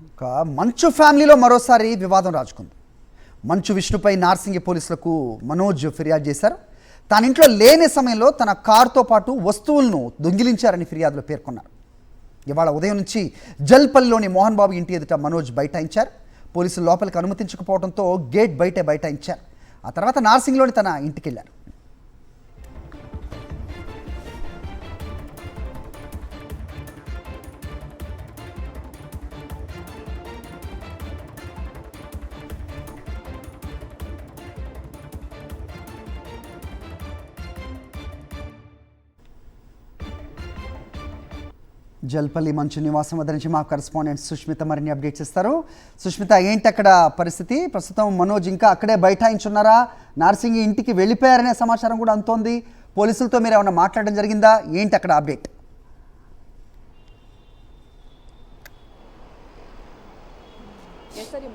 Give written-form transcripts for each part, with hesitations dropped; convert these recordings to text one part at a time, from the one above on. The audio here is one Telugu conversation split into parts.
ఒక మంచు ఫ్యామిలీలో మరోసారి వివాదం రాజుకుంది. మంచు విష్ణుపై నార్సింగి పోలీసులకు మనోజ్ ఫిర్యాదు చేశారు. తన ఇంట్లో లేని సమయంలో తన కారుతో పాటు వస్తువులను దొంగిలించారని ఫిర్యాదులో పేర్కొన్నారు. ఇవాళ ఉదయం నుంచి జల్పల్లిలోని మోహన్ బాబు ఇంటి ఎదుట మనోజ్ బైఠాయించారు. పోలీసులు లోపలికి అనుమతించకపోవడంతో గేట్ బయటే బైఠాయించారు. ఆ తర్వాత నార్సింగిలోని తన ఇంటికి వెళ్ళారు. జల్పల్లి మంచు నివాసం వద్ద నుంచి మా కరెస్పాండెంట్ సుష్మిత మరిన్ని అప్డేట్స్ ఇస్తారు. సుష్మిత, ఏంటి అక్కడ పరిస్థితి? ప్రస్తుతం మనోజ్ ఇంకా అక్కడే బైఠాయించున్నారా? నార్సింగి ఇంటికి వెళ్ళిపోయారనే సమాచారం కూడా అందుతోంది. పోలీసులతో మీరు ఏమైనా మాట్లాడడం జరిగిందా? ఏంటి అక్కడ అప్డేట్?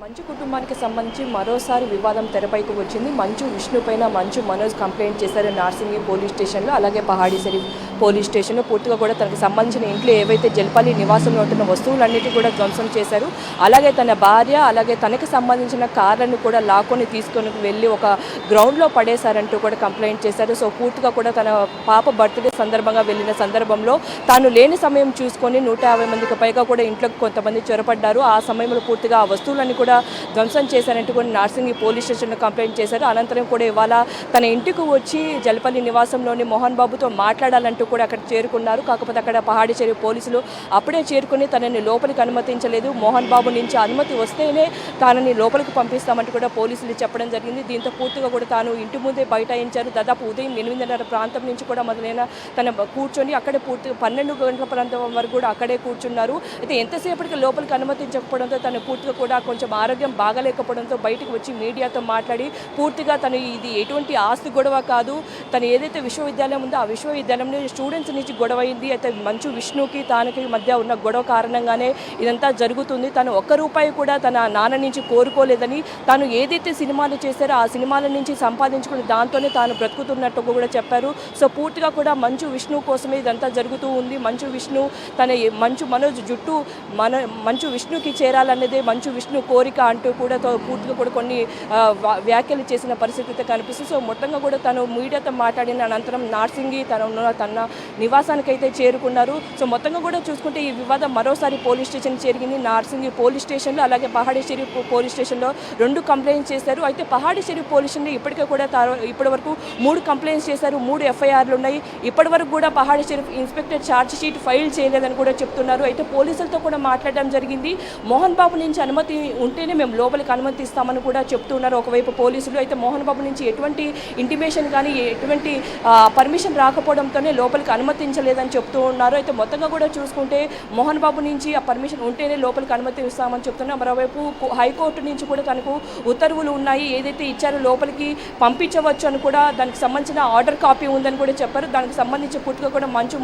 మంచు కుటుంబానికి సంబంధించి మరోసారి వివాదం తెరపైకి వచ్చింది. మంచు విష్ణు పైన మంచు మనోజ్ కంప్లైంట్ చేశారు నార్సింగి పోలీస్ స్టేషన్లో, అలాగే పహాడీ షరీఫ్ పోలీస్ స్టేషన్లో. పూర్తిగా కూడా తనకు సంబంధించిన ఇంట్లో ఏవైతే జల్పల్లి నివాసంలో ఉంటున్న వస్తువులన్నిటి కూడా ధ్వంసం చేశారు. అలాగే తన భార్య, అలాగే తనకి సంబంధించిన కార్లను కూడా లాక్కొని తీసుకొని వెళ్ళి ఒక గ్రౌండ్లో పడేశారంటూ కూడా కంప్లైంట్ చేశారు. సో పూర్తిగా కూడా తన పాప బర్త్డే సందర్భంగా వెళ్ళిన సందర్భంలో తాను లేని సమయం చూసుకొని 150 మందికి పైగా కూడా ఇంట్లోకి కొంతమంది చొరపడ్డారు. ఆ సమయంలో పూర్తిగా ఆ వస్తువులన్నీ కూడా ధ్వంసం చేశారంటూ కూడా నార్సింగి పోలీస్ స్టేషన్లో కంప్లైంట్ చేశారు. అనంతరం కూడా ఇవాళ తన ఇంటికి వచ్చి జల్పల్లి నివాసంలోని మోహన్ బాబుతో మాట్లాడాలంటూ కూడా అక్కడ చేరుకున్నారు. కాకపోతే అక్కడ పహాడీ షరీఫ్ పోలీసులు అప్పుడే చేరుకుని తనని లోపలికి అనుమతించలేదు. మోహన్ బాబు నుంచి అనుమతి వస్తేనే తనని లోపలికి పంపిస్తామంటూ కూడా పోలీసులు చెప్పడం జరిగింది. దీంతో పూర్తిగా కూడా తాను ఇంటి ముందే బైఠాయించారు. దాదాపు ఉదయం 8:30 ప్రాంతం నుంచి కూడా మొదలైన తన కూర్చొని అక్కడే పూర్తిగా 12 గంటల ప్రాంతం వరకు కూడా అక్కడే కూర్చున్నారు. అయితే ఎంతసేపటికి లోపలికి అనుమతించకపోవడంతో తను పూర్తిగా కూడా కొంచెం ఆరోగ్యం బాగలేకపోవడంతో బయటకు వచ్చి మీడియాతో మాట్లాడి పూర్తిగా తను ఇది ఎటువంటి ఆస్తి గొడవ కాదు, తను ఏదైతే విశ్వవిద్యాలయం ఉందో ఆ విశ్వవిద్యాలయంలో స్టూడెంట్స్ నుంచి గొడవ అయింది. అయితే మంచు విష్ణుకి తానకి మధ్య ఉన్న గొడవ కారణంగానే ఇదంతా జరుగుతుంది. తను ఒక్క రూపాయి కూడా తన నాన్న నుంచి కోరుకోలేదని, తాను ఏదైతే సినిమాలు చేశారో ఆ సినిమాల నుంచి సంపాదించుకుని దాంతోనే తాను బ్రతుకుతున్నట్టు కూడా చెప్పారు. సో పూర్తిగా కూడా మంచు విష్ణు కోసమే ఇదంతా జరుగుతూ ఉంది. మంచు విష్ణు తన మంచు మనోజ్ జుట్టు మంచు విష్ణుకి చేరాలన్నదే మంచు విష్ణు కోరిక అంటూ కూడా పూర్తిగా కూడా కొన్ని వ్యాఖ్యలు చేసిన పరిస్థితి కనిపిస్తుంది. సో మొత్తంగా కూడా తను మీడియాతో మాట్లాడిన అనంతరం నార్సింగి తన నివాసానికి అయితే చేరుకున్నారు. సో మొత్తంగా కూడా చూసుకుంటే ఈ వివాదం మరోసారి పోలీస్ స్టేషన్ చేరింది. నార్సింగి పోలీస్ స్టేషన్లో అలాగే పహాడీ షరీఫ్ పోలీస్ స్టేషన్లో 2 కంప్లైంట్స్ చేశారు. అయితే పహాడీ షరీఫ్ పోలీస్ స్టేషన్లో ఇప్పటికే కూడా ఇప్పటి వరకు 3 కంప్లైంట్స్ చేశారు, 3 ఎఫ్ఐఆర్లు ఉన్నాయి. ఇప్పటి వరకు కూడా Pahadi Sharif inspector charge sheet file చేయలేదని కూడా చెప్తున్నారు. అయితే పోలీసులతో కూడా మాట్లాడడం జరిగింది. మోహన్ బాబు నుంచి అనుమతి ఉంటేనే మేము లోపలికి అనుమతిస్తామని కూడా చెప్తున్నారు ఒకవైపు పోలీసులు. అయితే మోహన్ బాబు నుంచి ఎటువంటి ఇంటిమేషన్ కానీ ఎటువంటి పర్మిషన్ రాకపోవడంతోనే లోపలికి అనుమతించలేదని చెప్తూ ఉన్నారు. అయితే మొత్తంగా కూడా చూసుకుంటే మోహన్ బాబు నుంచి ఆ పర్మిషన్ ఉంటేనే లోపలికి అనుమతిస్తామని చెప్తున్నారు. మరోవైపు హైకోర్టు నుంచి కూడా తనకు ఉత్తర్వులు ఉన్నాయి, ఏదైతే ఇచ్చారో లోపలికి పంపించవచ్చు అని కూడా దానికి సంబంధించిన ఆర్డర్ కాపీ ఉందని కూడా చెప్పారు. దానికి సంబంధించి పూర్తిగా కూడా మంచు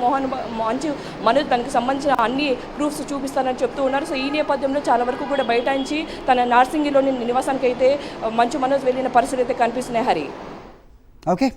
మనోజ్ దానికి సంబంధించిన అన్ని ప్రూఫ్స్ చూపిస్తారని చెప్తూ ఉన్నారు. సో ఈ నేపథ్యంలో చాలా వరకు కూడా బైఠాయించి తన నార్సింగిలోని నివాసానికి అయితే మంచు మనోజ్ వెళ్ళిన పరిస్థితి అయితే కనిపిస్తున్నాయి. హరి, ఓకే.